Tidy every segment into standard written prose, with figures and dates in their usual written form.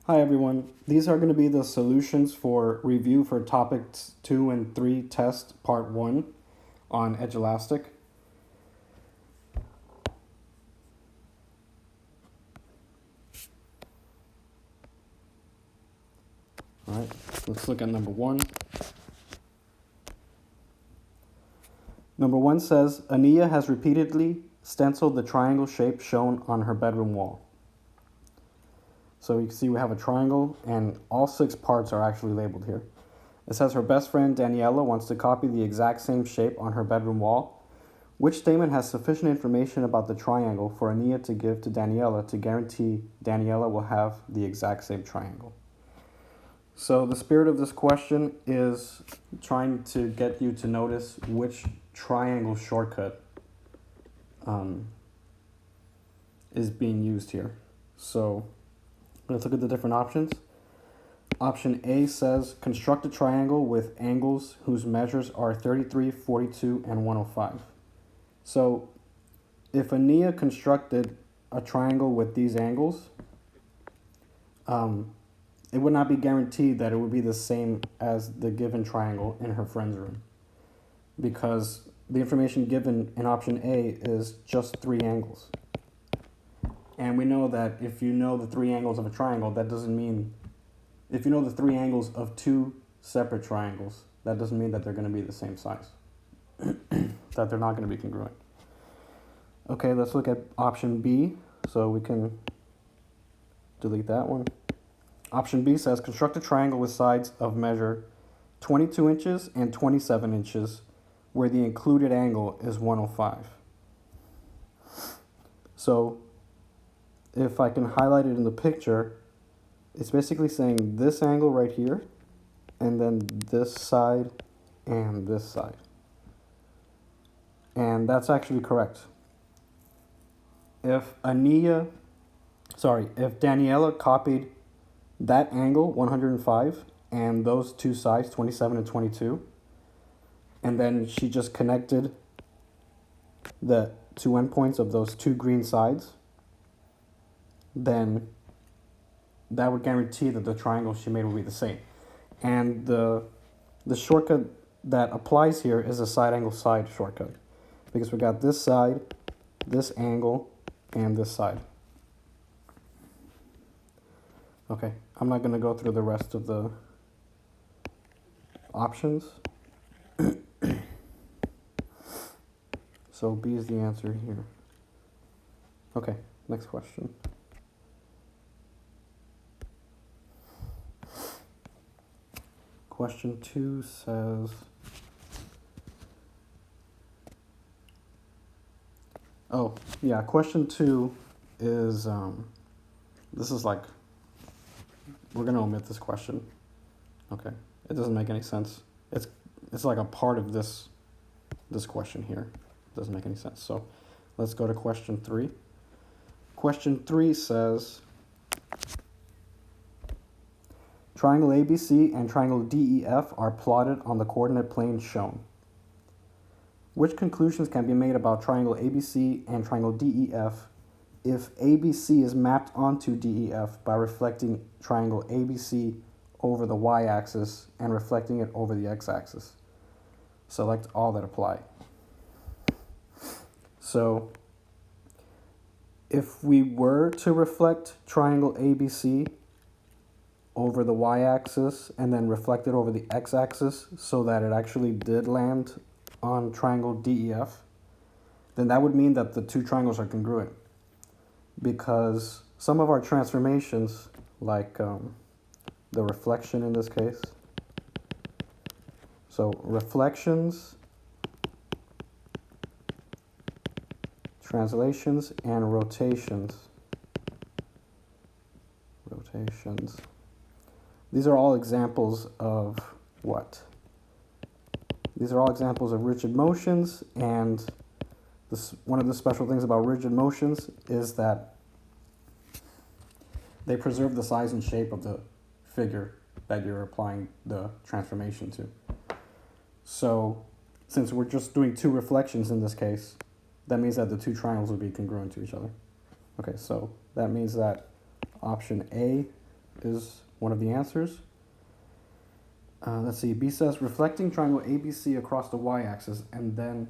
Hi everyone, these are going to be the solutions for review for topics 2 and 3 test part 1 on Edulastic. Alright, let's look at number 1. Number 1 says, Ania has repeatedly stenciled the triangle shape shown on her bedroom wall. So you can see we have a triangle and all 6 parts are actually labeled here. It says her best friend Daniela wants to copy the exact same shape on her bedroom wall. Which statement has sufficient information about the triangle for Ania to give to Daniela to guarantee Daniela will have the exact same triangle? So the spirit of this question is trying to get you to notice which triangle shortcut is being used here. So let's look at the different options. Option A says, construct a triangle with angles whose measures are 33, 42, and 105. So if Ania constructed a triangle with these angles, it would not be guaranteed that it would be the same as the given triangle in her friend's room, because the information given in option A is just 3 angles. And we know that if you know the 3 angles of a triangle, that doesn't mean, if you know the 3 angles of 2 separate triangles, that doesn't mean that they're going to be the same size, that they're not going to be congruent. Okay, let's look at option B, so we can delete that one. Option B says, construct a triangle with sides of measure 22 inches and 27 inches, where the included angle is 105. So if I can highlight it in the picture, it's basically saying this angle right here, and then this side and this side. And that's actually correct. If Daniela copied that angle, 105, and those 2 sides, 27 and 22, and then she just connected the 2 endpoints of those 2 green sides, then that would guarantee that the triangle she made will be the same. And the shortcut that applies here is a side angle side shortcut, because we got this side, this angle, and this side. Okay, I'm not going to go through the rest of the options. So B is the answer here. Okay, next question. Question 2 says, question 2 is, this is like, we're going to omit this question. Okay, it doesn't make any sense. It's like a part of this question here. It doesn't make any sense. So let's go to question 3. Question 3 says, triangle ABC and triangle DEF are plotted on the coordinate plane shown. Which conclusions can be made about triangle ABC and triangle DEF if ABC is mapped onto DEF by reflecting triangle ABC over the y-axis and reflecting it over the x-axis? Select all that apply. So if we were to reflect triangle ABC over the y-axis and then reflect it over the x-axis so that it actually did land on triangle DEF, then that would mean that the 2 triangles are congruent, because some of our transformations, like the reflection in this case, so reflections, translations, and rotations. These are all examples of what? These are all examples of rigid motions, and one of the special things about rigid motions is that they preserve the size and shape of the figure that you're applying the transformation to. So since we're just doing 2 reflections in this case, that means that the 2 triangles will be congruent to each other. Okay, so that means that option A is one of the answers. Let's see, B says reflecting triangle ABC across the y-axis and then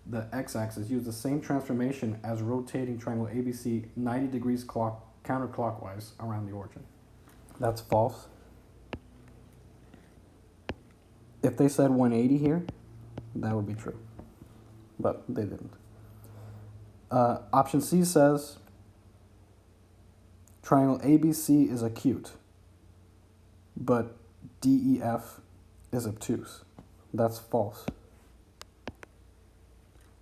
the x-axis use the same transformation as rotating triangle ABC 90 degrees counterclockwise around the origin. That's false. If they said 180 here, that would be true, but they didn't. Option C says triangle ABC is acute, but DEF is obtuse. That's false.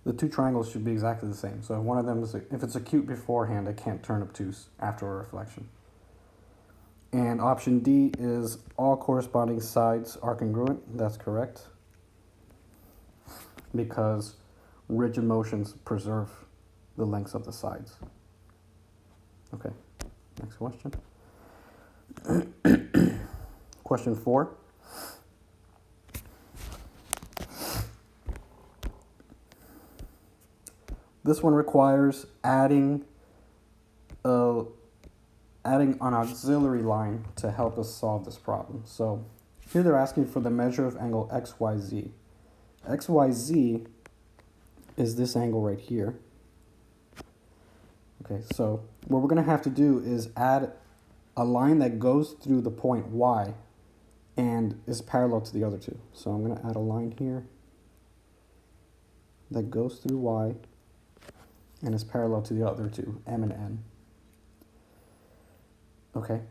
The two triangles should be exactly the same. So if one of them is, if it's acute beforehand, it can't turn obtuse after a reflection. And option D is all corresponding sides are congruent. That's correct. Because rigid motions preserve the lengths of the sides. Okay, next question. Question 4. This one requires adding an auxiliary line to help us solve this problem. So here they're asking for the measure of angle XYZ. XYZ is this angle right here. Okay, so what we're going to have to do is add a line that goes through the point Y and is parallel to the other two. So I'm going to add a line here that goes through Y and is parallel to the other two, M and N. Okay,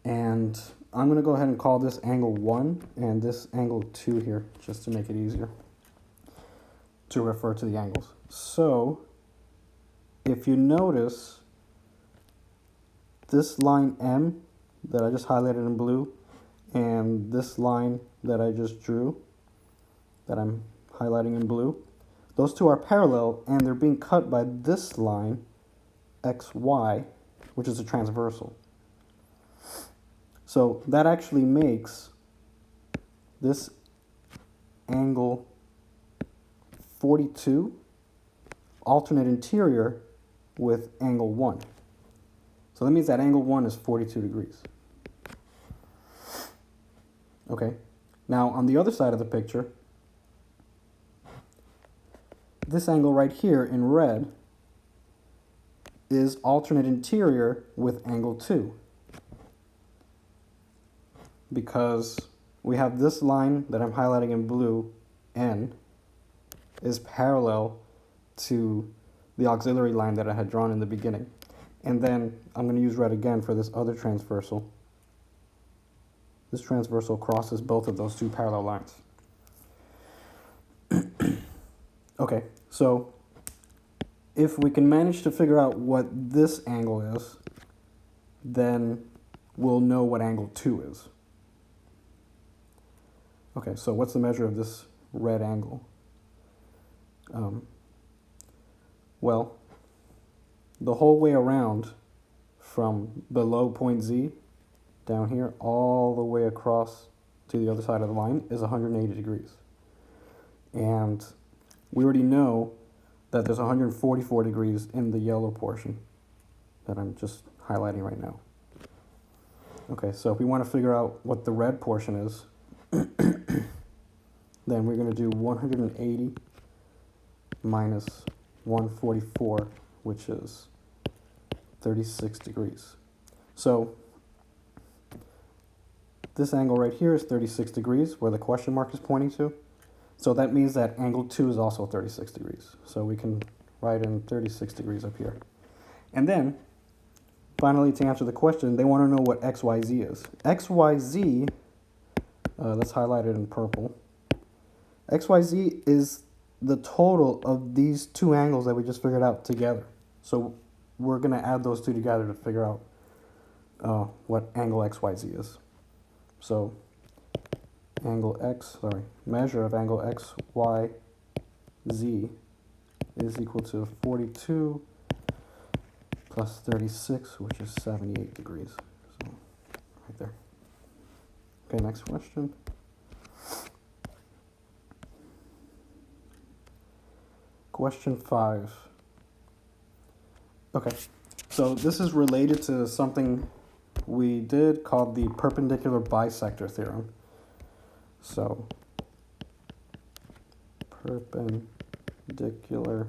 and I'm going to go ahead and call this angle 1 and this angle 2 here, just to make it easier to refer to the angles. So if you notice, this line M that I just highlighted in blue and this line that I just drew that I'm highlighting in blue, those two are parallel and they're being cut by this line XY, which is a transversal. So that actually makes this angle 42 alternate interior with angle 1. So that means that angle 1 is 42 degrees. Okay, now on the other side of the picture, this angle right here in red is alternate interior with angle 2. Because we have this line that I'm highlighting in blue, N, is parallel to the auxiliary line that I had drawn in the beginning. And then I'm going to use red again for this other transversal. This transversal crosses both of those two parallel lines. Okay, so if we can manage to figure out what this angle is, then we'll know what angle 2 is. Okay, so what's the measure of this red angle? Well, the whole way around from below point Z down here all the way across to the other side of the line is 180 degrees. And we already know that there's 144 degrees in the yellow portion that I'm just highlighting right now. Okay, so if we want to figure out what the red portion is, then we're going to do 180 minus 144, which is 36 degrees. So this angle right here is 36 degrees, where the question mark is pointing to. So that means that angle 2 is also 36 degrees. So we can write in 36 degrees up here. And then, finally, to answer the question, they want to know what XYZ is. XYZ, that's highlighted in purple. XYZ is the total of these two angles that we just figured out together. So we're going to add those two together to figure out what angle XYZ is. So measure of angle XYZ is equal to 42 plus 36, which is 78 degrees. So right there. Okay, next question. Question 5. Okay, so this is related to something we did called the perpendicular bisector theorem. So, perpendicular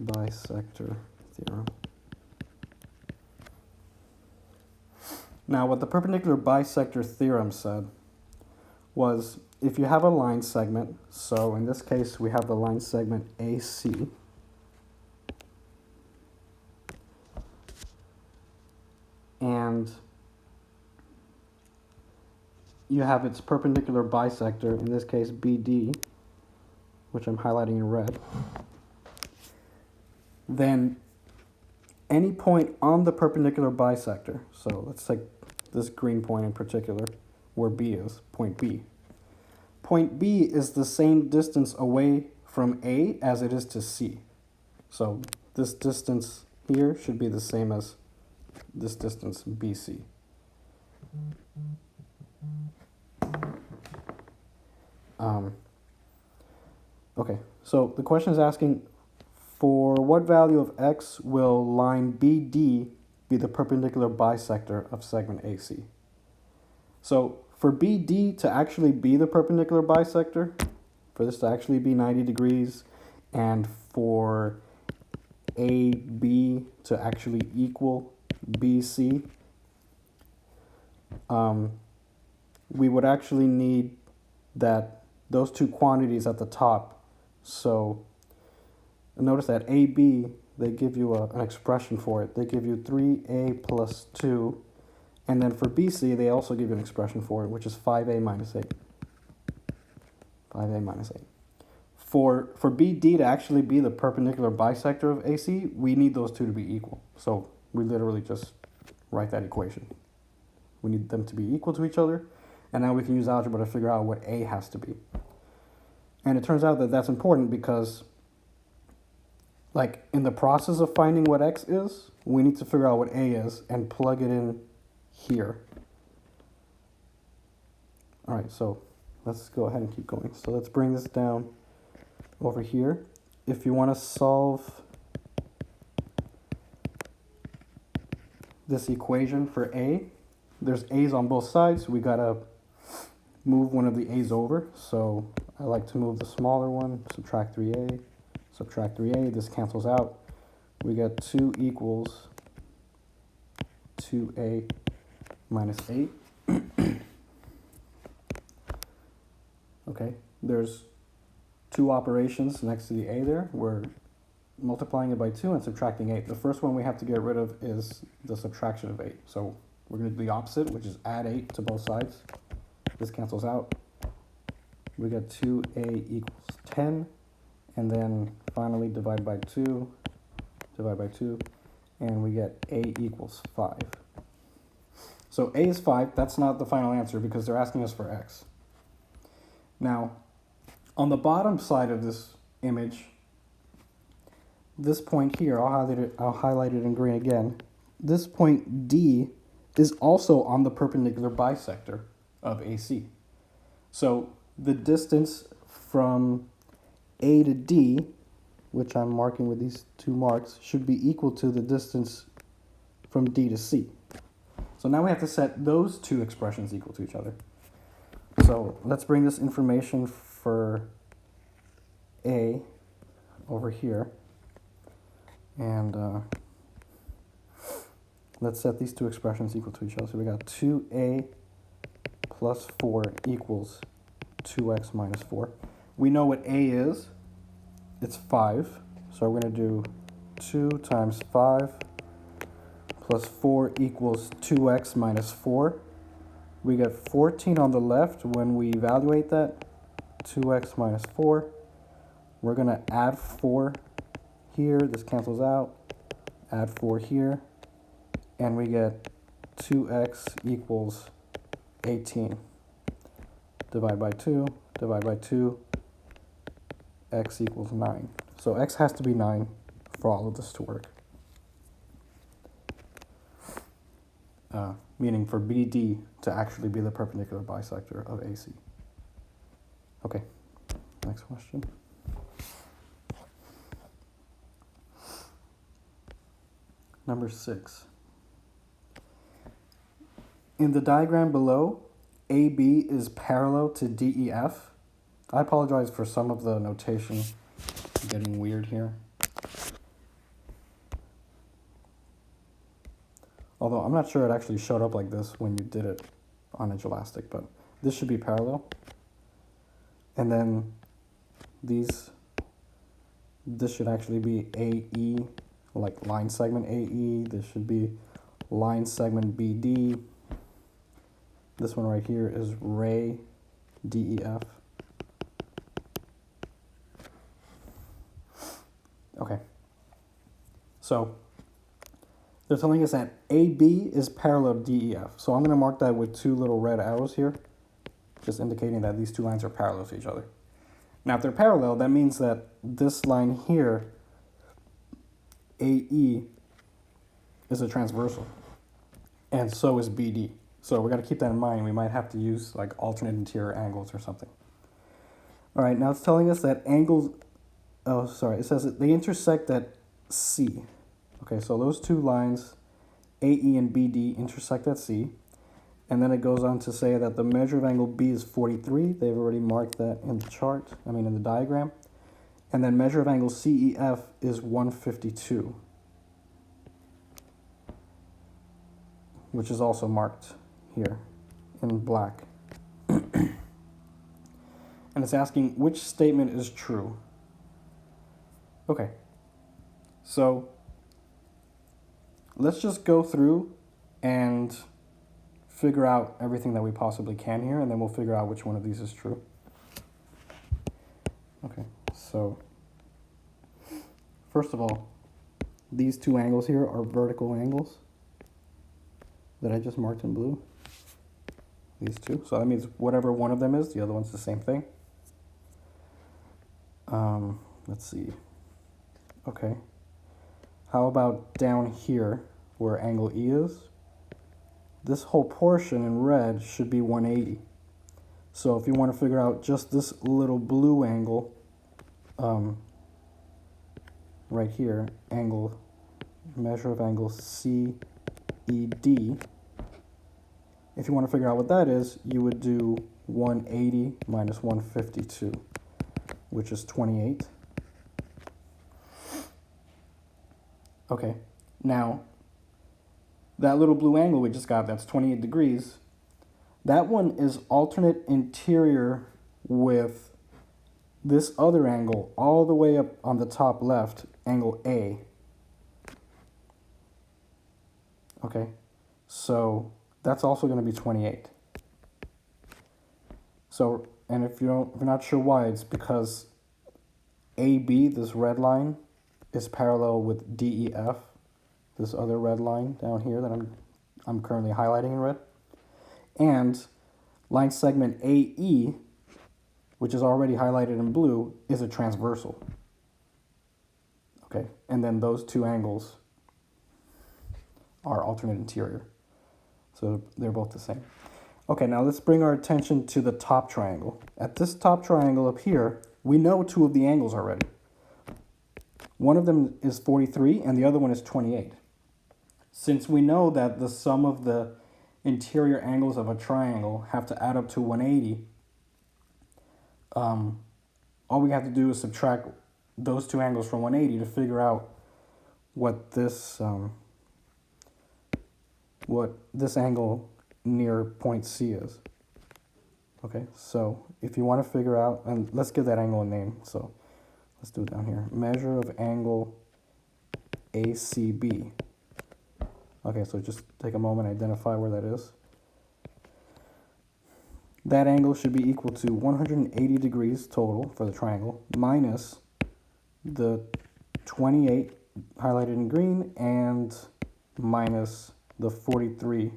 bisector theorem. Now, what the perpendicular bisector theorem said was if you have a line segment, so in this case we have the line segment AC, and you have its perpendicular bisector, in this case BD, which I'm highlighting in red, then any point on the perpendicular bisector, so let's take this green point in particular, where B is, point B. Point B is the same distance away from A as it is to C. So this distance here should be the same as this distance BC. Okay, so the question is asking, for what value of x will line BD be the perpendicular bisector of segment AC? So for BD to actually be the perpendicular bisector, for this to actually be 90 degrees, and for AB to actually equal BC, we would actually need those two quantities at the top. So notice that AB, they give you an expression for it. They give you 3A plus 2. And then for BC, they also give you an expression for it, which is 5A minus 8. 5A minus 8. For BD to actually be the perpendicular bisector of AC, we need those two to be equal. So we literally just write that equation. We need them to be equal to each other. And now we can use algebra to figure out what A has to be. And it turns out that that's important because, like, in the process of finding what x is, we need to figure out what A is and plug it in here. All right, so let's go ahead and keep going. So let's bring this down over here. If you want to solve this equation for A, there's A's on both sides. We got to move one of the A's over. So I like to move the smaller one, subtract 3A, subtract 3A. This cancels out. We get 2 equals 2A minus 8. Okay, there's two operations next to the A there. We're multiplying it by 2 and subtracting 8. The first one we have to get rid of is the subtraction of 8. So we're going to do the opposite, which is add 8 to both sides. This cancels out. We get 2A equals 10. And then finally divide by 2, and we get A equals 5. So A is 5. That's not the final answer because they're asking us for x. Now, on the bottom side of this image, this point here, I'll highlight it in green again. This point D is also on the perpendicular bisector of AC. So the distance from A to D, which I'm marking with these 2 marks, should be equal to the distance from D to C. So now we have to set those 2 expressions equal to each other. So let's bring this information for A over here. And let's set these 2 expressions equal to each other. So we got 2A plus 4 equals 2x minus 4. We know what A is. It's 5. So we're going to do 2 times 5 plus 4 equals 2x minus 4. We get 14 on the left when we evaluate that. 2x minus 4. We're going to add 4 here. This cancels out. Add 4 here. And we get 2x equals 18. Divide by 2. Divide by 2. X equals 9. So x has to be 9 for all of this to work. Meaning for BD to actually be the perpendicular bisector of AC. Okay, next question. Number 6. In the diagram below, AB is parallel to DEF. I apologize for some of the notation getting weird here. Although I'm not sure it actually showed up like this when you did it on Edulastic, but this should be parallel. And then this should actually be AE, like line segment AE. This should be line segment BD. This one right here is ray DEF. Okay. So they're telling us that AB is parallel to DEF. So I'm going to mark that with two little red arrows here, just indicating that these two lines are parallel to each other. Now, if they're parallel, that means that this line here, AE, is a transversal, and so is BD. So we got to keep that in mind. We might have to use like alternate interior angles or something. All right, now it's telling us that angles, it says that they intersect at C. Okay, so those two lines, AE and BD, intersect at C. And then it goes on to say that the measure of angle B is 43. They've already marked that in the chart, in the diagram. And then measure of angle CEF is 152, which is also marked here in black. And it's asking which statement is true. Okay, so let's just go through and figure out everything that we possibly can here, and then we'll figure out which one of these is true. Okay, so first of all, these two angles here are vertical angles that I just marked in blue. These two. So that means whatever one of them is, the other one's the same thing. Let's see. Okay. How about down here where angle E is? This whole portion in red should be 180. So if you want to figure out just this little blue angle, right here, measure of angle CED, if you want to figure out what that is, you would do 180 minus 152, which is 28. Okay, now that little blue angle we just got, that's 28 degrees. That one is alternate interior with this other angle all the way up on the top left, angle A. Okay, so that's also going to be 28. So, and if you're not sure why, it's because AB, this red line, is parallel with DEF, this other red line down here that I'm currently highlighting in red. And line segment AE, which is already highlighted in blue, is a transversal. Okay, and then those two angles are alternate interior. So they're both the same. Okay, now let's bring our attention to the top triangle. At this top triangle up here, we know two of the angles already. One of them is 43 and the other one is 28. Since we know that the sum of the interior angles of a triangle have to add up to 180, all we have to do is subtract those two angles from 180 to figure out what this angle near point C is. Okay, so if you want to figure out, and let's give that angle a name, so let's do it down here. Measure of angle ACB. Okay, so just take a moment, identify where that is. That angle should be equal to 180 degrees total for the triangle, minus the 28 highlighted in green, and minus the 43,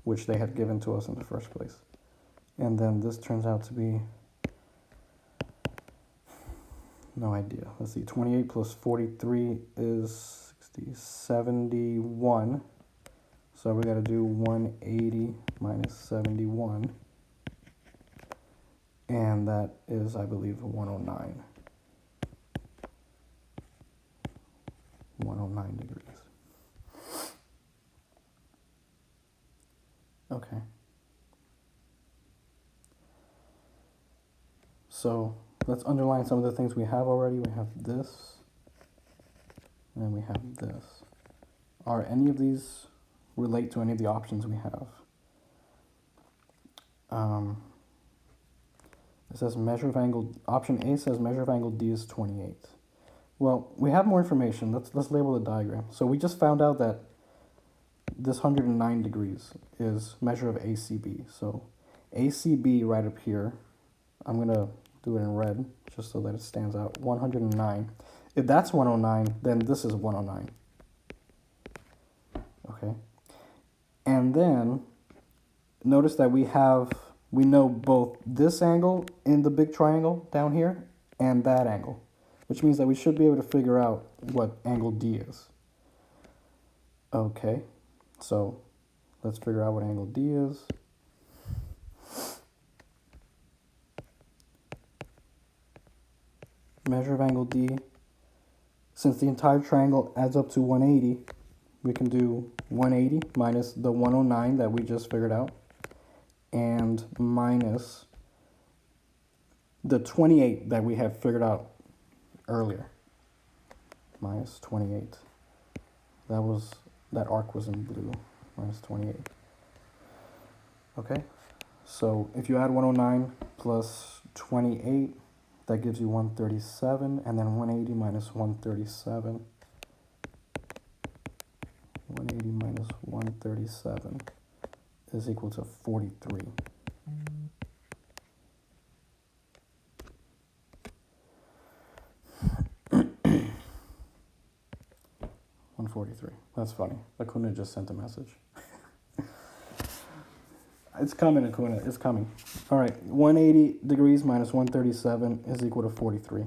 which they had given to us in the first place. And then this turns out to be, no idea. Let's see, 28 plus 43 is 60, 71. So we got to do 180 minus 71. And that is, I believe, 109. 109 degrees. Okay. So let's underline some of the things we have already. We have this, and we have this. Are any of these relate to any of the options we have? It says measure of angle, option A says measure of angle D is 28. Well, we have more information. Let's label the diagram. So we just found out that this 109 degrees is measure of ACB. So ACB right up here, I'm going to do it in red just so that it stands out. 109. If that's 109, then this is 109. Okay. And then notice that we know both this angle in the big triangle down here and that angle, which means that we should be able to figure out what angle D is. Okay, so let's figure out what angle D is. Measure of angle D. Since the entire triangle adds up to 180, we can do 180 minus the 109 that we just figured out, and minus the 28 that we had figured out earlier. Minus 28. That arc was in blue. Minus 28. Okay, so if you add 109 plus 28, that gives you 137, and then 180 minus 137. 180 minus 137 is equal to 43. 143. That's funny. Acuna just sent a message. It's coming, Acuna. It's coming. All right. 180 degrees minus 137 is equal to 43.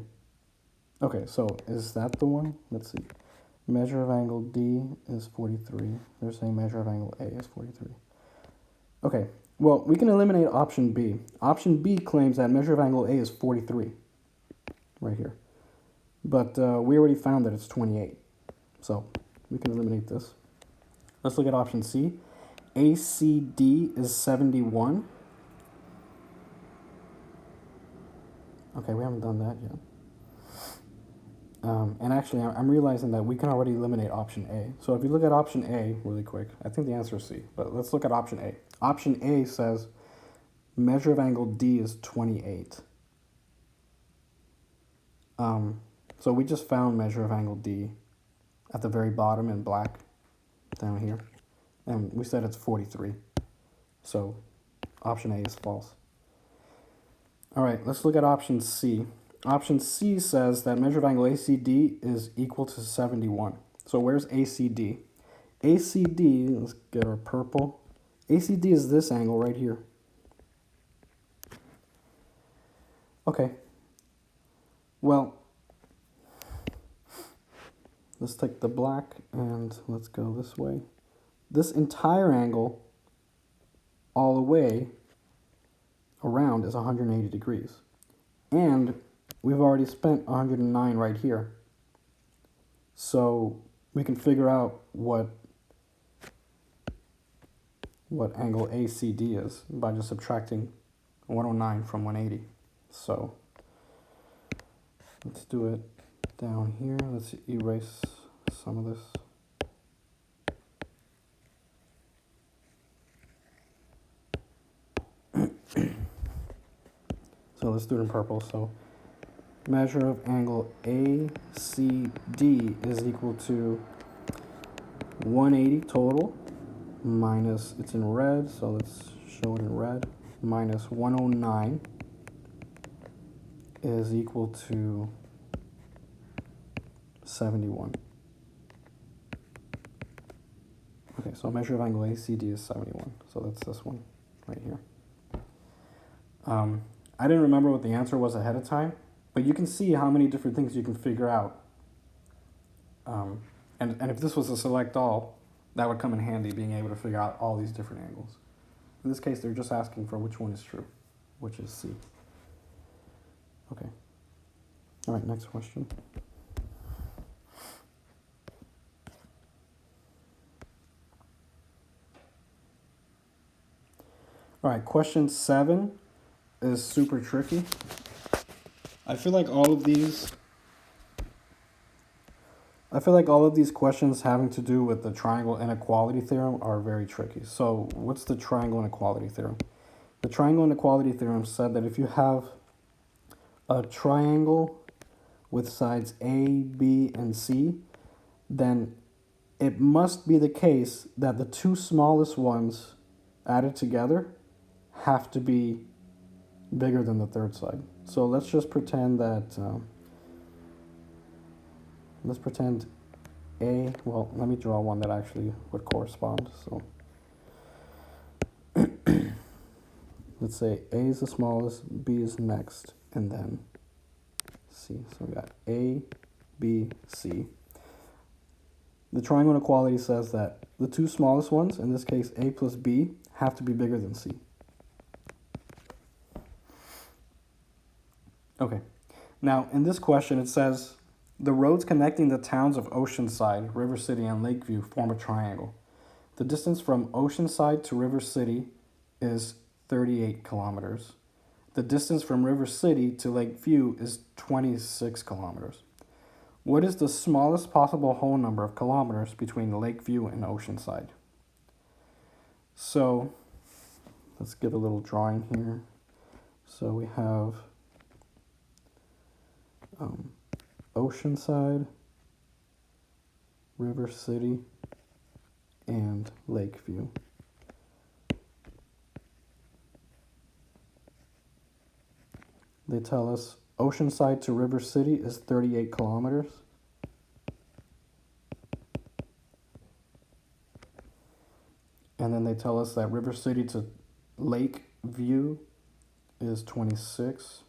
Okay, so is that the one? Let's see. Measure of angle D is 43. They're saying measure of angle A is 43. Okay, well, we can eliminate option B. Option B claims that measure of angle A is 43, right here. But we already found that it's 28, so we can eliminate this. Let's look at option C. ACD is 71. Okay, we haven't done that yet. And actually, I'm realizing that we can already eliminate option A. So if you look at option A really quick, I think the answer is C, but let's look at option A. Option A says measure of angle D is 28. So we just found measure of angle D at the very bottom in black down here. And we said it's 43. So option A is false. All right, let's look at option C. Option C says that measure of angle ACD is equal to 71. So where's ACD? ACD, let's get our purple. ACD is this angle right here. Okay. Well, let's take the black and let's go this way. This entire angle all the way around is 180 degrees. And we've already spent 109 right here. So we can figure out what angle ACD is by just subtracting 109 from 180. So let's do it down here. Let's erase some of this. So let's do it in purple. So measure of angle ACD is equal to 180 total minus, it's in red, so let's show it in red, minus 109 is equal to 71. Okay, so measure of angle ACD is 71. So that's this one right here. I didn't remember what the answer was ahead of time, but you can see how many different things you can figure out. And if this was a select all, that would come in handy, being able to figure out all these different angles. In this case, they're just asking for which one is true, which is C. Okay. All right, next question. All right, question 7 is super tricky. I feel like all of these questions having to do with the triangle inequality theorem are very tricky. So what's the triangle inequality theorem? The triangle inequality theorem said that if you have a triangle with sides A, B, and C, then it must be the case that the two smallest ones added together have to be bigger than the third side. So let's just pretend that, let's pretend A, well, let me draw one that actually would correspond. So let's say A is the smallest, B is next, and then C. So we got A, B, C. The triangle inequality says that the two smallest ones, in this case A plus B, have to be bigger than C. Okay, now in this question it says the roads connecting the towns of Oceanside, River City, and Lakeview form a triangle. The distance from Oceanside to River City is 38 kilometers. The distance from River City to Lakeview is 26 kilometers. What is the smallest possible whole number of kilometers between Lakeview and Oceanside? So let's give a little drawing here. So we have Oceanside, River City, and Lakeview. They tell us Oceanside to River City is 38 kilometers. And then they tell us that River City to Lakeview is 26.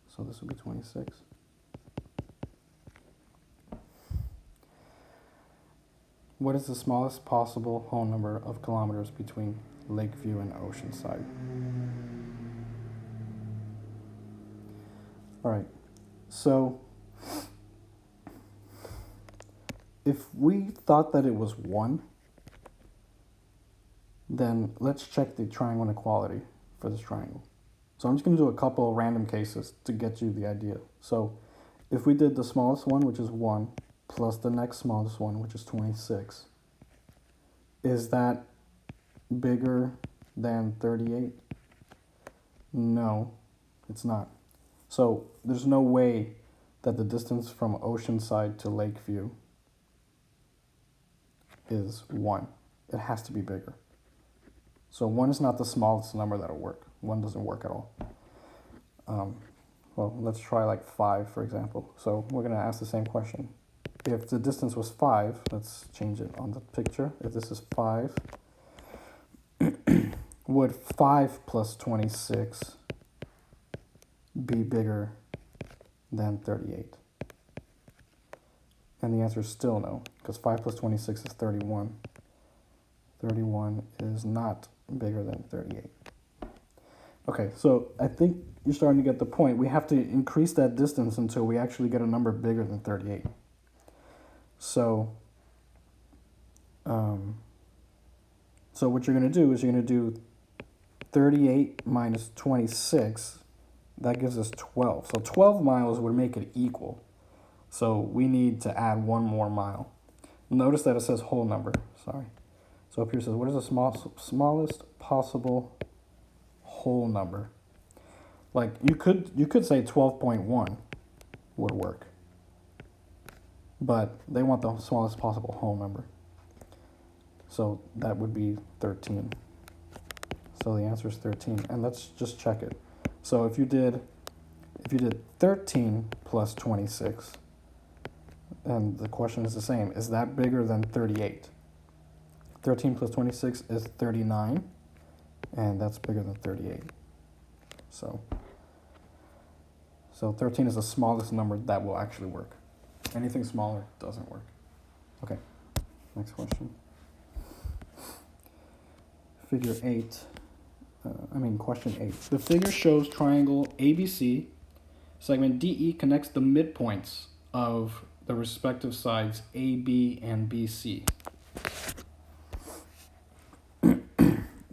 So this would be 26. What is the smallest possible whole number of kilometers between Lakeview and Oceanside? All right, so if we thought that it was 1, then let's check the triangle inequality for this triangle. So I'm just going to do a couple of random cases to get you the idea. So if we did the smallest one, which is 1, plus the next smallest one, which is 26, is that bigger than 38? No, it's not. So there's no way that the distance from Oceanside to Lakeview is 1. It has to be bigger. So 1 is not the smallest number that'll work. 1 doesn't work at all. Well, let's try like 5, for example. So we're going to ask the same question. If the distance was 5, let's change it on the picture. If this is 5, would 5 plus 26 be bigger than 38? And the answer is still no, because 5 plus 26 is 31. 31 is not bigger than 38. Okay, so I think you're starting to get the point. We have to increase that distance until we actually get a number bigger than 38. So what you're going to do is you're going to do 38 minus 26. That gives us 12. So 12 miles would make it equal. So we need to add 1 more mile. Notice that it says whole number. Sorry. So up here it says, what is the smallest possible whole number? Like you could say 12.1 would work. But they want the smallest possible whole number. So that would be 13. So the answer is 13. And let's just check it. So if you did 13 plus 26, and the question is the same, is that bigger than 38? 13 plus 26 is 39, and that's bigger than 38. So 13 is the smallest number that will actually work. Anything smaller doesn't work. Okay, next question. Question 8. The figure shows triangle ABC, segment DE connects the midpoints of the respective sides AB and BC.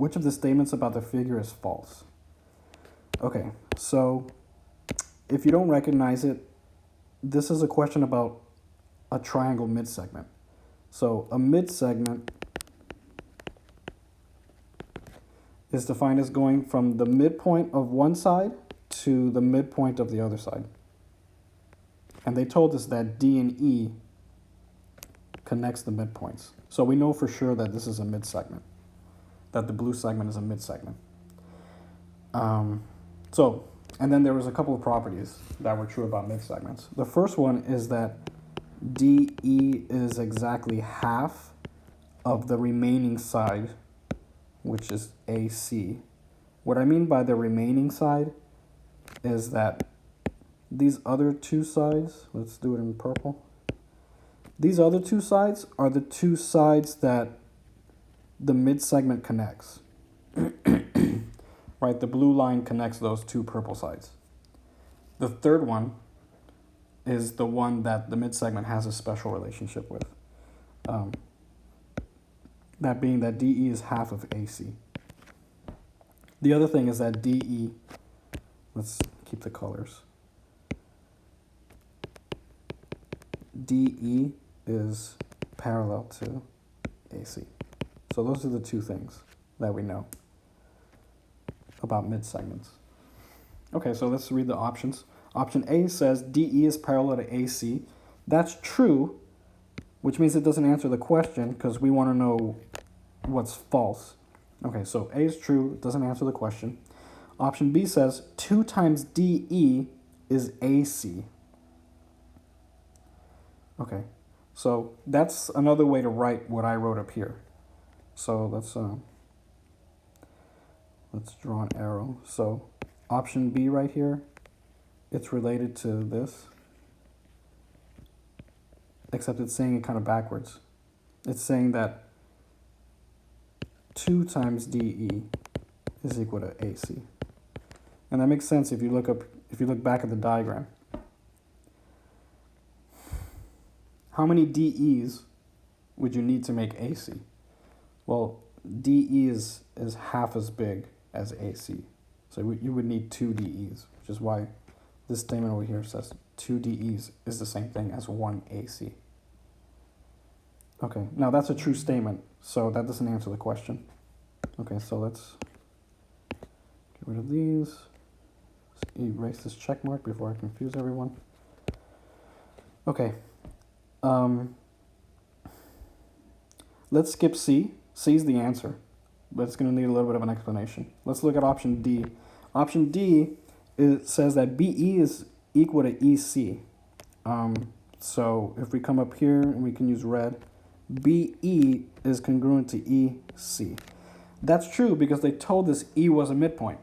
Which of the statements about the figure is false? Okay, so if you don't recognize it, this is a question about a triangle midsegment. So a midsegment is defined as going from the midpoint of one side to the midpoint of the other side. And they told us that D and E connects the midpoints. So we know for sure that this is a midsegment, that the blue segment is a midsegment. And then there was a couple of properties that were true about midsegments. The first one is that DE is exactly half of the remaining side, which is AC. What I mean by the remaining side is that these other two sides, let's do it in purple. These other two sides are the two sides that the midsegment connects. Right, the blue line connects those two purple sides. The third one is the one that the midsegment has a special relationship with. That being that DE is half of AC. The other thing is that DE, let's keep the colors. DE is parallel to AC. So those are the two things that we know about midsegments. Okay, so let's read the options. Option A says DE is parallel to AC. That's true, which means it doesn't answer the question because we want to know what's false. Okay, so A is true, it doesn't answer the question. Option B says 2 times DE is AC. Okay, so that's another way to write what I wrote up here. So let's draw an arrow. So option B right here, it's related to this, except it's saying it kind of backwards. It's saying that 2 times DE is equal to AC. And that makes sense if you look back at the diagram. How many DEs would you need to make AC? Well, DE is half as big as AC. So you would need 2 DEs, which is why this statement over here says 2 DEs is the same thing as 1 AC. Okay, now that's a true statement, so that doesn't answer the question. Okay, so let's get rid of these. Let's erase this check mark before I confuse everyone. Okay. Let's skip C. C is the answer, but it's going to need a little bit of an explanation. Let's look at option D. Option D says that BE is equal to EC. So if we come up here and we can use red, BE is congruent to EC. That's true because they told us E was a midpoint.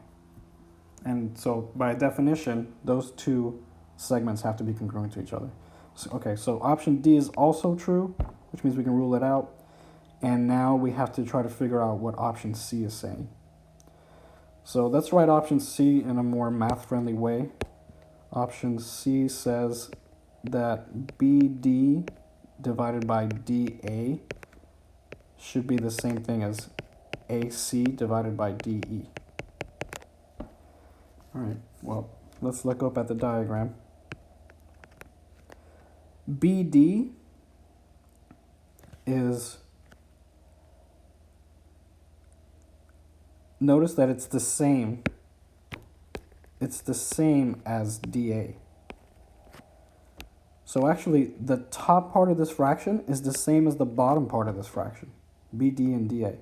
And so by definition, those two segments have to be congruent to each other. So, okay, so option D is also true, which means we can rule it out. And now we have to try to figure out what option C is saying. So let's write option C in a more math-friendly way. Option C says that BD divided by DA should be the same thing as AC divided by DE. All right, well, let's look up at the diagram. BD is, notice that it's the same as DA. So actually, the top part of this fraction is the same as the bottom part of this fraction, BD and DA.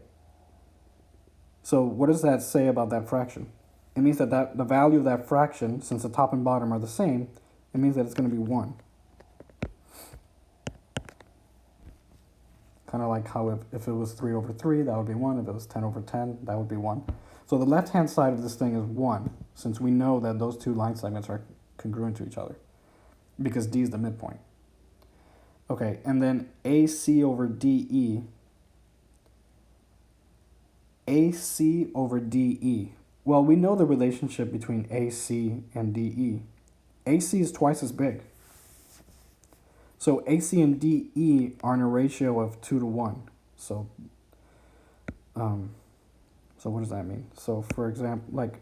So what does that say about that fraction? It means that the value of that fraction, since the top and bottom are the same, it means that it's going to be 1. Kind of like how if it was 3 over 3, that would be 1. If it was 10 over 10, that would be 1. So the left-hand side of this thing is 1, since we know that those two line segments are congruent to each other, because D is the midpoint. Okay, and then AC over DE. AC over DE. Well, we know the relationship between AC and DE. AC is twice as big. So AC and DE are in a ratio of 2 to 1. So So what does that mean? So for example, like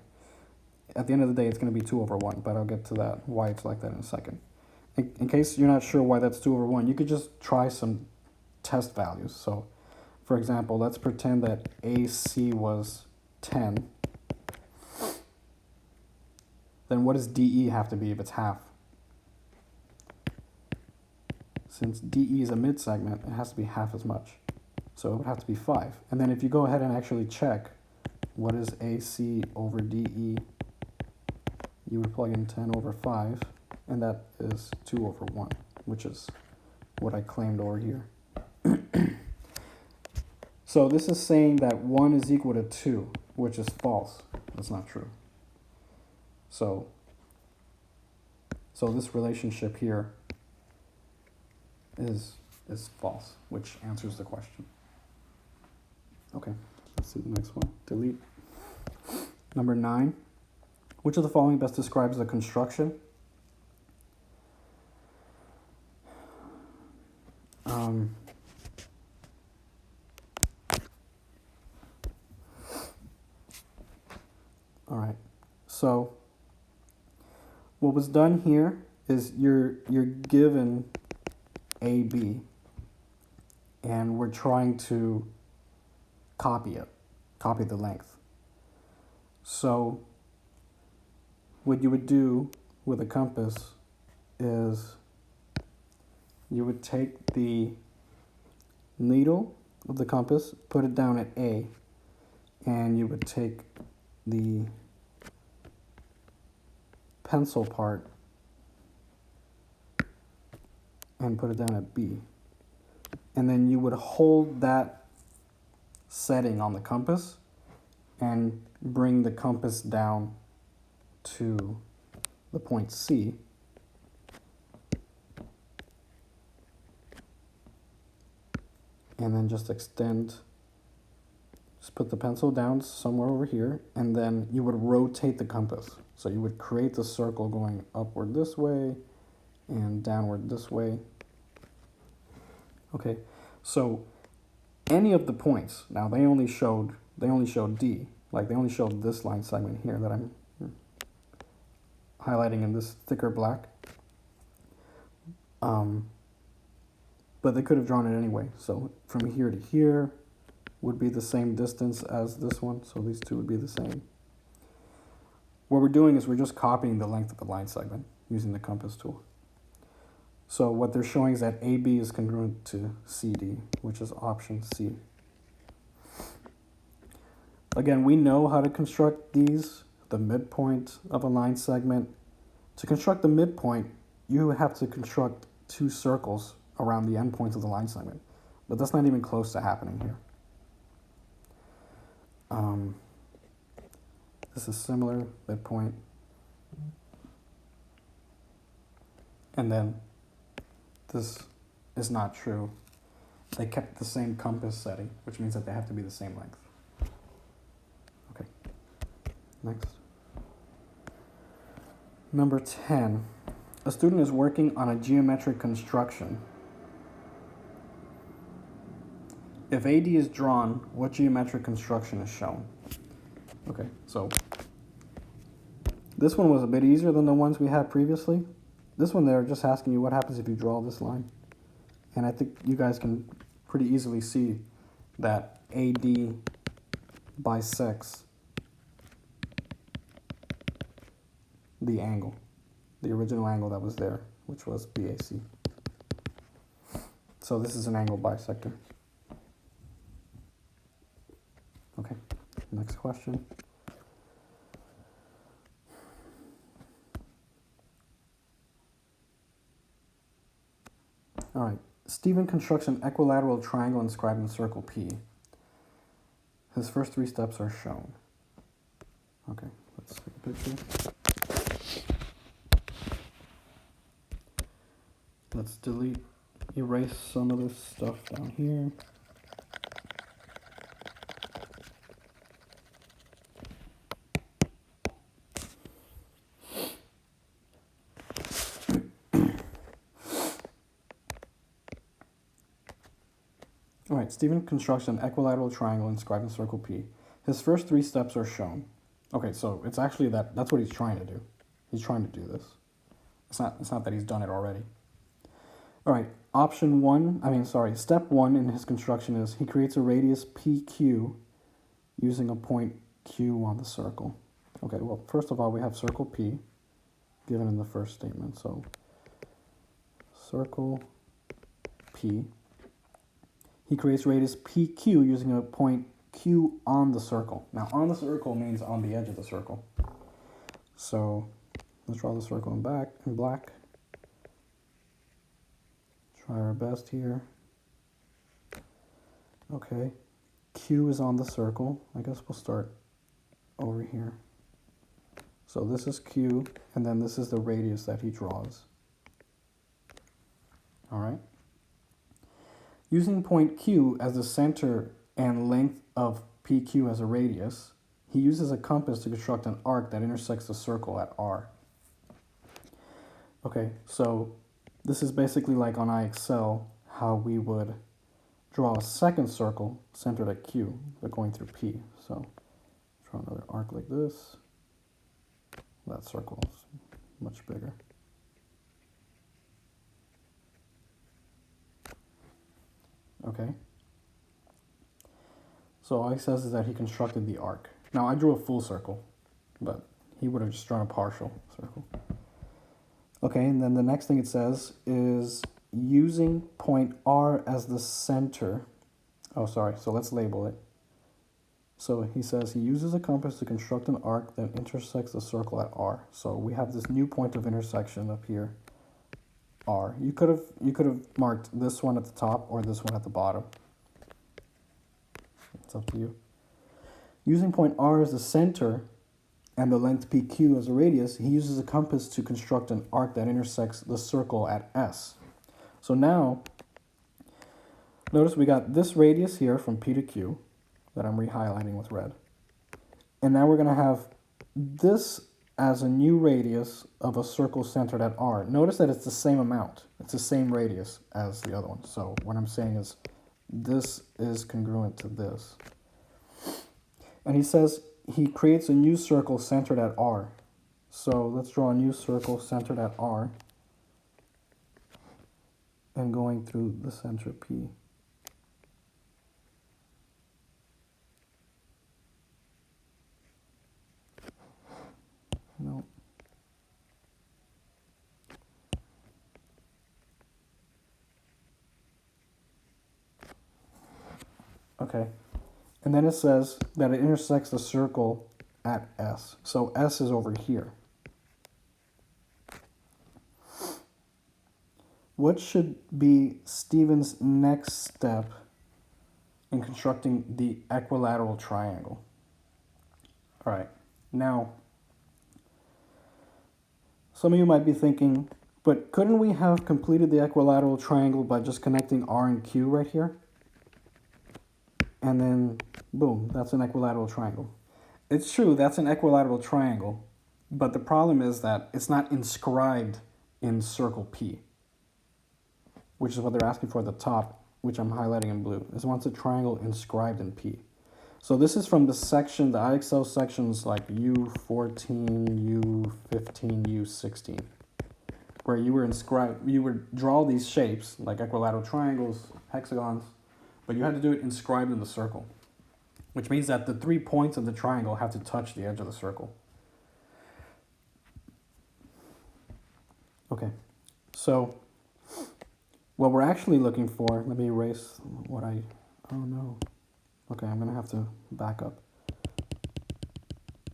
at the end of the day, it's going to be 2 over 1, but I'll get to that, why it's like that in a second. In case you're not sure why that's 2 over 1, you could just try some test values. So for example, let's pretend that AC was 10. Then what does DE have to be if it's half? Since DE is a mid-segment, it has to be half as much. So it would have to be 5. And then if you go ahead and actually check what is AC over DE, you would plug in 10 over 5, and that is 2 over 1, which is what I claimed over here. So this is saying that 1 is equal to 2, which is false. That's not true. So this relationship here is false, which answers the question. Okay, let's see the next one. Delete. Number 9. Which of the following best describes the construction? All right, so what was done here is you're given AB, and we're trying to copy the length. So what you would do with a compass is you would take the needle of the compass, put it down at A, and you would take the pencil part and put it down at B. And then you would hold that setting on the compass and bring the compass down to the point C. And then just put the pencil down somewhere over here, and then you would rotate the compass. So you would create the circle going upward this way and downward this way. Okay, so any of the points, now they only showed D, like they only showed this line segment here that I'm highlighting in this thicker black. But they could have drawn it anyway. So from here to here would be the same distance as this one, so these two would be the same. What we're doing is we're just copying the length of the line segment using the compass tool. So what they're showing is that AB is congruent to CD, which is option C. Again, we know how to construct these, the midpoint of a line segment. To construct the midpoint, you have to construct 2 circles around the endpoints of the line segment, but that's not even close to happening here. This is similar, midpoint. And then this is not true. They kept the same compass setting, which means that they have to be the same length. Okay, next. Number 10. A student is working on a geometric construction. If AD is drawn, what geometric construction is shown? Okay, so this one was a bit easier than the ones we had previously. This one they're just asking you what happens if you draw this line. And I think you guys can pretty easily see that AD bisects the angle, the original angle that was there, which was BAC. So this is an angle bisector. Okay, next question. All right, Stephen constructs an equilateral triangle inscribed in circle P. His first 3 steps are shown. Okay, let's take a picture. Let's erase some of this stuff down here. All right, Stephen constructs an equilateral triangle inscribed in circle P. His first three steps are shown. Okay, so it's actually that's what he's trying to do. He's trying to do this. It's not that he's done it already. All right, step one in his construction is he creates a radius PQ using a point Q on the circle. Okay, well, first of all, we have circle P given in the first statement. So circle P. He creates radius PQ using a point Q on the circle. Now, on the circle means on the edge of the circle. So let's draw the circle in black. Try our best here. Okay, Q is on the circle. I guess we'll start over here. So this is Q, and then this is the radius that he draws. All right. Using point Q as the center and length of PQ as a radius, he uses a compass to construct an arc that intersects the circle at R. Okay, so this is basically like on IXL, how we would draw a second circle centered at Q, but going through P. So draw another arc like this. That circle is much bigger. Okay. So all he says is that he constructed the arc. Now I drew a full circle, but he would have just drawn a partial circle. Okay, and then the next thing it says is using point R as the center. Oh, sorry, so let's label it. So he says he uses a compass to construct an arc that intersects the circle at R. So we have this new point of intersection up here, R. You could have marked this one at the top or this one at the bottom. It's up to you. Using point R as the center and the length PQ as a radius, he uses a compass to construct an arc that intersects the circle at S. So now, notice we got this radius here from P to Q that I'm re-highlighting with red. And now we're going to have this as a new radius of a circle centered at R. Notice that it's the same amount. It's the same radius as the other one. So what I'm saying is this is congruent to this. And he says he creates a new circle centered at R. So let's draw a new circle centered at R and going through the center P. No. Okay. And then it says that it intersects the circle at S. So S is over here. What should be Stephen's next step in constructing the equilateral triangle? All right. Now, some of you might be thinking, but couldn't we have completed the equilateral triangle by just connecting R and Q right here? And then, boom, that's an equilateral triangle. It's true, that's an equilateral triangle, but the problem is that it's not inscribed in circle P, which is what they're asking for at the top, which I'm highlighting in blue, is wants a triangle inscribed in P. So this is from the section, the IXL sections like U14, U15, U16, where you would draw these shapes like equilateral triangles, hexagons, but you had to do it inscribed in the circle, which means that the 3 points of the triangle have to touch the edge of the circle. Okay, so what we're actually looking for, let me erase oh no. Okay, I'm gonna have to back up.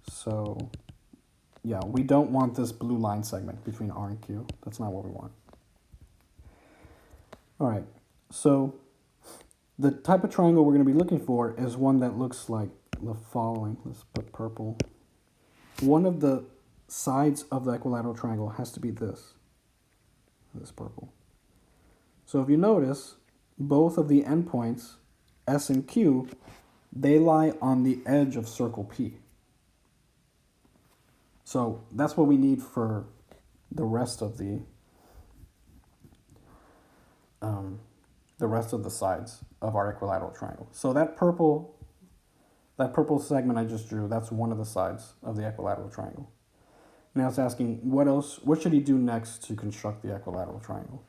So, yeah, we don't want this blue line segment between R and Q. That's not what we want. All right, so the type of triangle we're going to be looking for is one that looks like the following. Let's put purple. One of the sides of the equilateral triangle has to be this purple. So if you notice, both of the endpoints, S and Q, they lie on the edge of circle P. So that's what we need for the rest of the sides of our equilateral triangle. So that purple That purple segment I just drew, that's one of the sides of the equilateral triangle. Now it's asking, what should he do next to construct the equilateral triangle?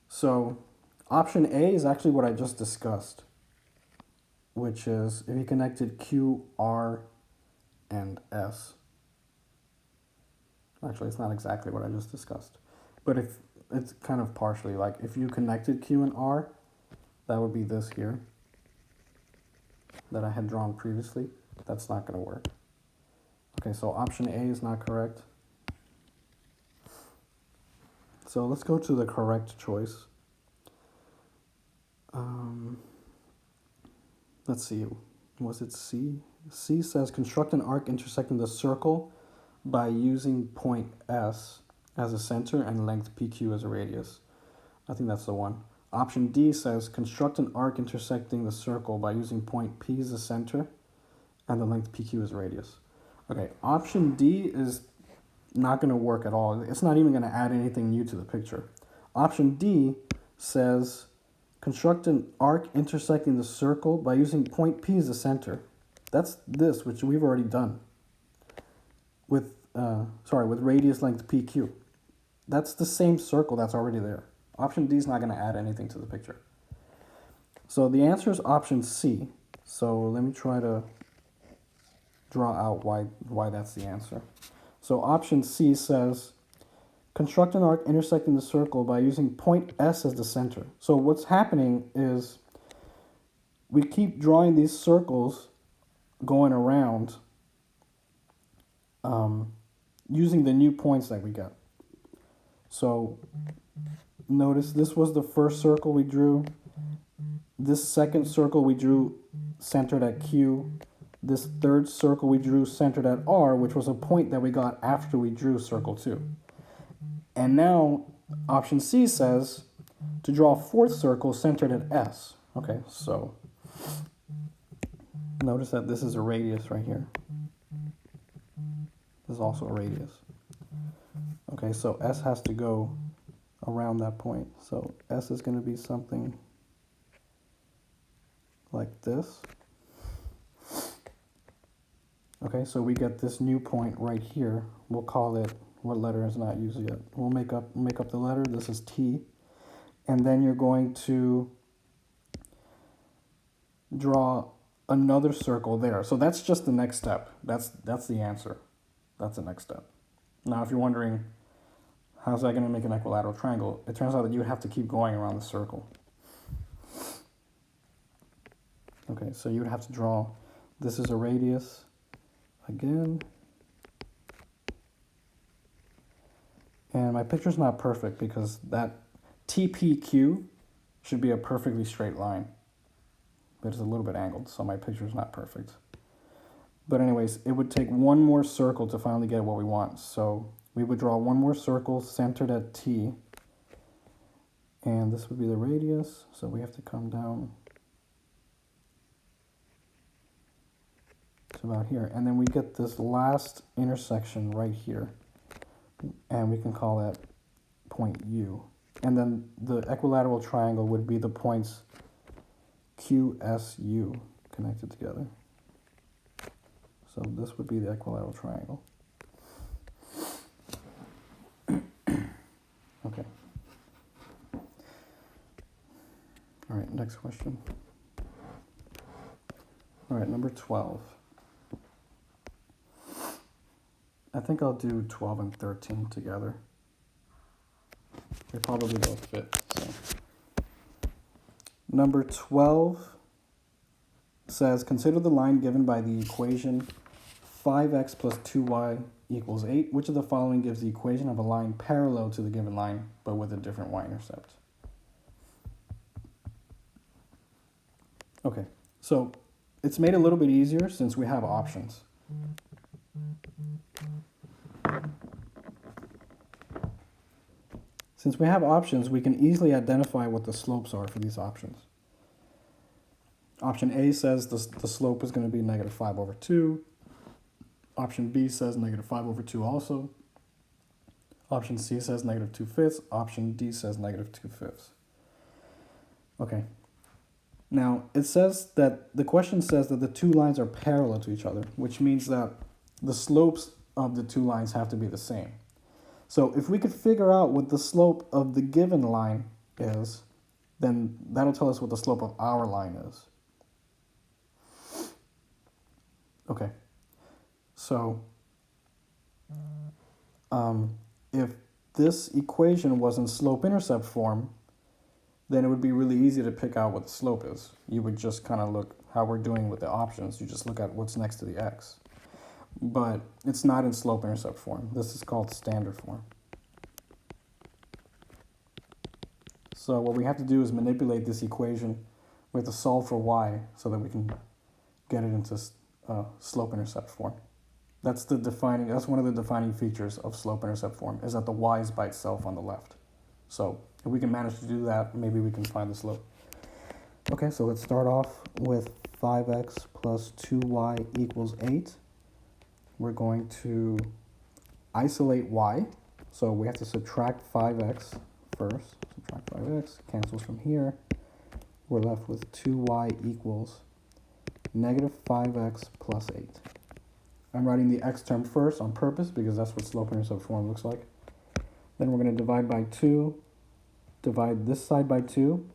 So option A is actually what I just discussed, which is if he connected Q, R, and S. Actually, it's not exactly what I just discussed, but if it's kind of partially, like if you connected Q and R, that would be this here that I had drawn previously. That's not going to work. Okay, so option A is not correct. So let's go to the correct choice. Let's see, was it C? C says construct an arc intersecting the circle by using point S as a center and length PQ as a radius. I think that's the one. Option D says construct an arc intersecting the circle by using point P as a center and the length PQ as a radius. Okay, option D is not going to work at all. It's not even going to add anything new to the picture. Option D says construct an arc intersecting the circle by using point P as a center. That's this, which we've already done with radius length PQ. That's the same circle that's already there. Option D is not going to add anything to the picture. So the answer is option C. So let me try to draw out why that's the answer. So option C says construct an arc intersecting the circle by using point S as the center. So what's happening is we keep drawing these circles going around using the new points that we got. So notice this was the first circle we drew. This second circle we drew centered at Q. This third circle we drew centered at R, which was a point that we got after we drew circle 2. And now option C says to draw a fourth circle centered at S. Okay, so notice that this is a radius right here. This is also a radius. Okay, so S has to go around that point. So S is going to be something like this. Okay, so we get this new point right here. We'll call it, what letter is not used yet? We'll make up the letter. This is T. And then you're going to draw another circle there. So that's just the next step. That's the answer. That's the next step. Now, if you're wondering, how's that going to make an equilateral triangle? It turns out that you have to keep going around the circle. Okay, so you would have to draw, this is a radius again. And my picture's not perfect because that TPQ should be a perfectly straight line. But it's a little bit angled, so my picture's not perfect. But anyways, it would take one more circle to finally get what we want. So we would draw one more circle centered at T. And this would be the radius, so we have to come down to about here. And then we get this last intersection right here. And we can call that point U. And then the equilateral triangle would be the points QSU connected together. So this would be the equilateral triangle. Okay. All right, next question. All right, number 12. I think I'll do 12 and 13 together. They probably both fit. So. Number 12 says, consider the line given by the equation 5x plus 2y equals 8. Which of the following gives the equation of a line parallel to the given line, but with a different y-intercept? Okay, so it's made a little bit easier since we have options. Since we have options, we can easily identify what the slopes are for these options. Option A says the slope is going to be negative 5 over 2. Option B says negative 5 over 2 also. Option C says negative 2/5. Option D says negative 2/5. Okay. Now, it says that the question says that the two lines are parallel to each other, which means that the slopes of the two lines have to be the same. So if we could figure out what the slope of the given line is, then that'll tell us what the slope of our line is. Okay. So if this equation was in slope-intercept form, then it would be really easy to pick out what the slope is. You would just kind of look how we're doing with the options. You just look at what's next to the x. But it's not in slope-intercept form. This is called standard form. So what we have to do is manipulate this equation. We have to solve for y so that we can get it into slope-intercept form. That's one of the defining features of slope-intercept form, is that the y is by itself on the left. So if we can manage to do that, maybe we can find the slope. Okay, so let's start off with 5x plus 2y equals 8. We're going to isolate y. So we have to subtract 5x first. Subtract 5x, cancels from here. We're left with 2y equals negative 5x plus 8. I'm writing the x term first on purpose because that's what slope-intercept form looks like. Then we're going to divide by 2, divide this side by 2.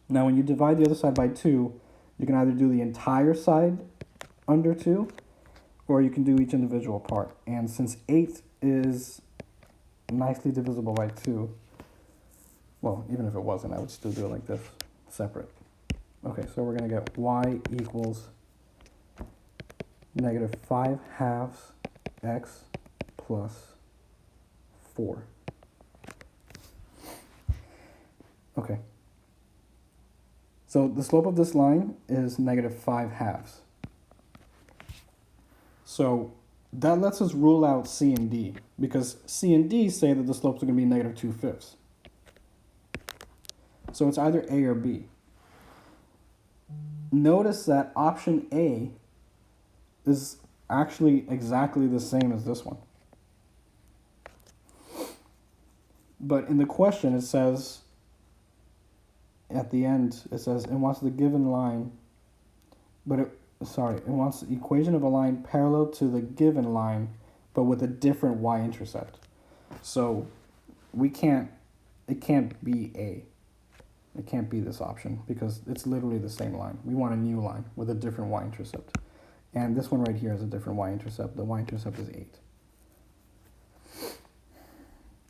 Now when you divide the other side by 2, you can either do the entire side under 2, or you can do each individual part. And since 8 is nicely divisible by 2, well, even if it wasn't, I would still do it like this, separate. Okay, so we're going to get y equals negative 5 halves x plus 4. Okay. So the slope of this line is negative 5 halves. So that lets us rule out C and D, because C and D say that the slopes are going to be negative 2/5. So it's either A or B. Notice that option A is actually exactly the same as this one. But in the question it says, at the end, it says it wants the given line, but it wants the equation of a line parallel to the given line, but with a different y-intercept. So it can't be A. It can't be this option because it's literally the same line. We want a new line with a different y-intercept. And this one right here is a different y-intercept. The y-intercept is 8.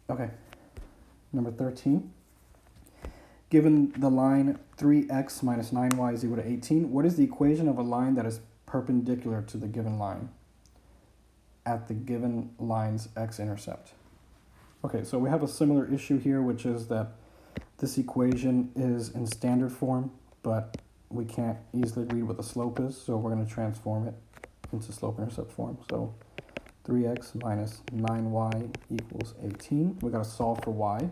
Okay, number 13. Given the line 3x minus 9y is equal to 18, what is the equation of a line that is perpendicular to the given line at the given line's x-intercept? Okay, so we have a similar issue here, which is that this equation is in standard form, but we can't easily read what the slope is, so we're going to transform it into slope-intercept form. So 3x minus 9y equals 18. We got to solve for y.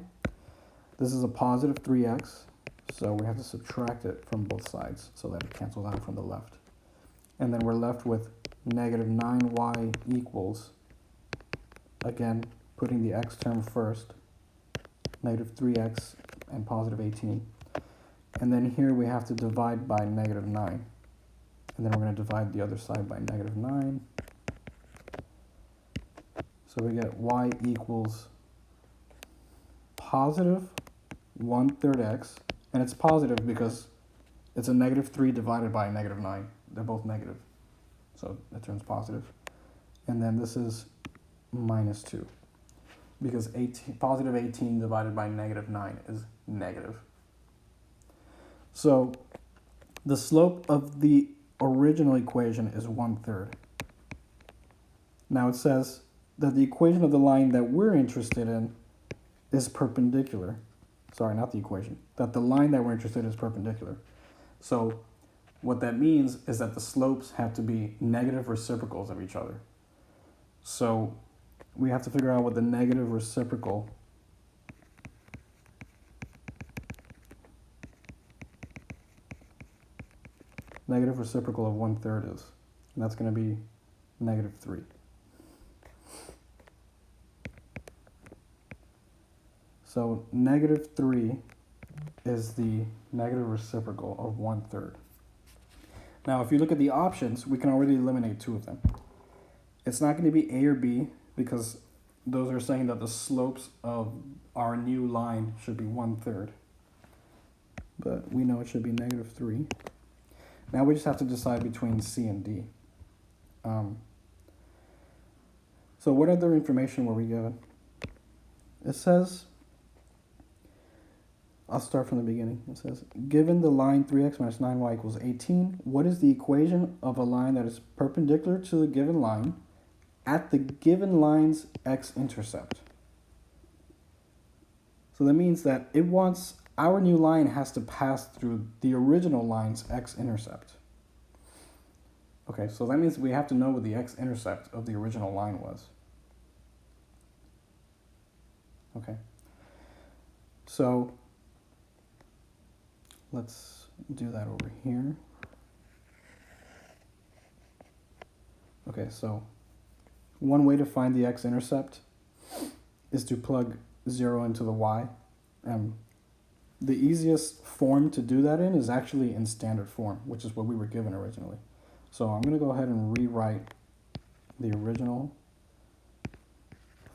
This is a positive 3x, so we have to subtract it from both sides so that it cancels out from the left. And then we're left with negative 9y equals, again, putting the x term first, negative 3x and positive 18. And then here we have to divide by negative 9. And then we're going to divide the other side by negative 9. So we get y equals positive 1/3 x. And it's positive because it's a negative 3 divided by a negative 9. They're both negative. So it turns positive. And then this is minus 2. Because positive 18 divided by negative 9 is negative. So the slope of the original equation is 1/3. Now it says that the equation of the line that we're interested in is perpendicular. Sorry, not the equation. That the line that we're interested in is perpendicular. So what that means is that the slopes have to be negative reciprocals of each other. So we have to figure out what the negative reciprocal of 1/3 is. And that's going to be negative 3. So negative 3 is the negative reciprocal of 1/3. Now, if you look at the options, we can already eliminate two of them. It's not going to be A or B because those are saying that the slopes of our new line should be 1/3. But we know it should be -3. Now we just have to decide between C and D. So what other information were we given? It says, I'll start from the beginning. It says, given the line 3x minus 9y equals 18, what is the equation of a line that is perpendicular to the given line at the given line's x-intercept? So that means that it wants, our new line has to pass through the original line's x-intercept. Okay, so that means we have to know what the x-intercept of the original line was. Okay, so let's do that over here. Okay, so one way to find the x-intercept is to plug 0 into the y. The easiest form to do that in is actually in standard form, which is what we were given originally. So I'm going to go ahead and rewrite the original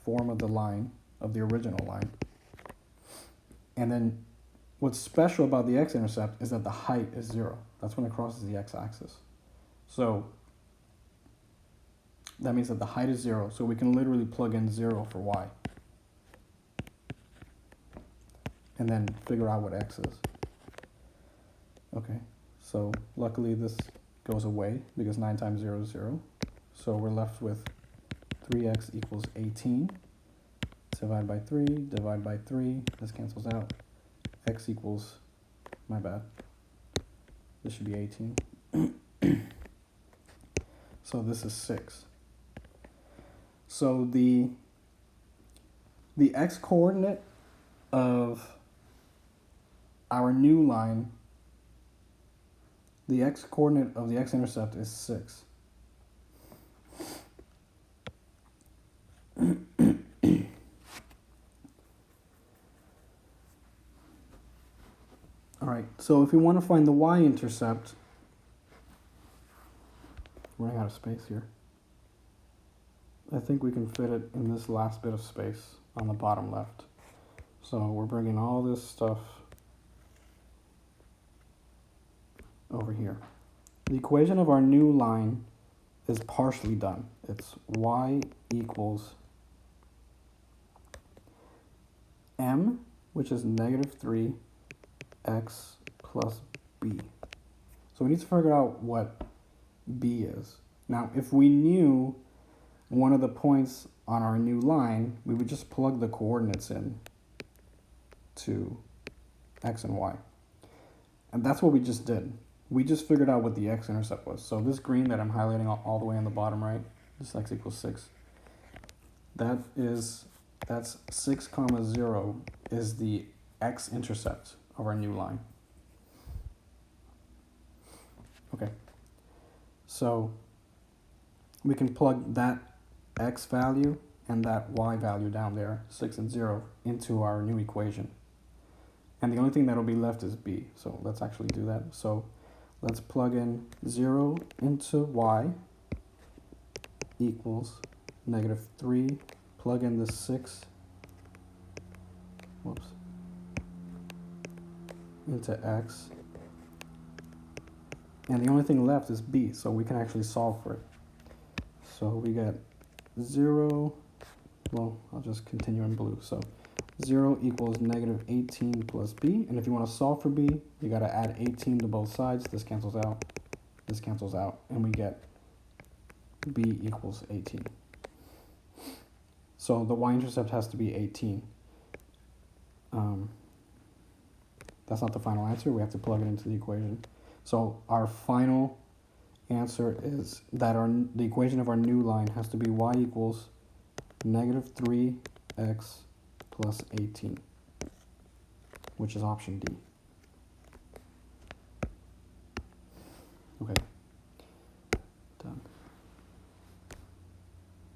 form of the line, of the original line. And then what's special about the x-intercept is that the height is 0. That's when it crosses the x-axis. So that means that the height is 0, so we can literally plug in 0 for y. And then figure out what x is. Okay, so luckily this goes away because 9 times 0 is 0. So we're left with 3x equals 18. Divide by 3, divide by 3, this cancels out. X equals, my bad, this should be 18. So this is 6. So the x-coordinate of our new line, the x-coordinate of the x-intercept is 6. All right, so if we want to find the y-intercept, running out of space here. I think we can fit it in this last bit of space on the bottom left. So we're bringing all this stuff over here. The equation of our new line is partially done. It's y equals m, which is -3 x plus b. So we need to figure out what b is. Now, if we knew one of the points on our new line, we would just plug the coordinates in to x and y. And that's what we just did. We just figured out what the x-intercept was. So this green that I'm highlighting all the way on the bottom right, this x equals 6. That's 6, 0 is the x-intercept of our new line. Okay, so we can plug that x value and that y value down there, 6 and 0, into our new equation. And the only thing that'll be left is b. So let's actually do that. So let's plug in 0 into y equals -3. Plug in the 6. Whoops. Into x. And the only thing left is b, so we can actually solve for it. So we get 0, well, I'll just continue in blue. So 0 equals -18 plus b, and if you want to solve for b, you got to add 18 to both sides. This cancels out, and we get b equals 18. So the y-intercept has to be 18. That's not the final answer. We have to plug it into the equation. So our final answer is that the equation of our new line has to be y equals -3x plus 18, which is option D.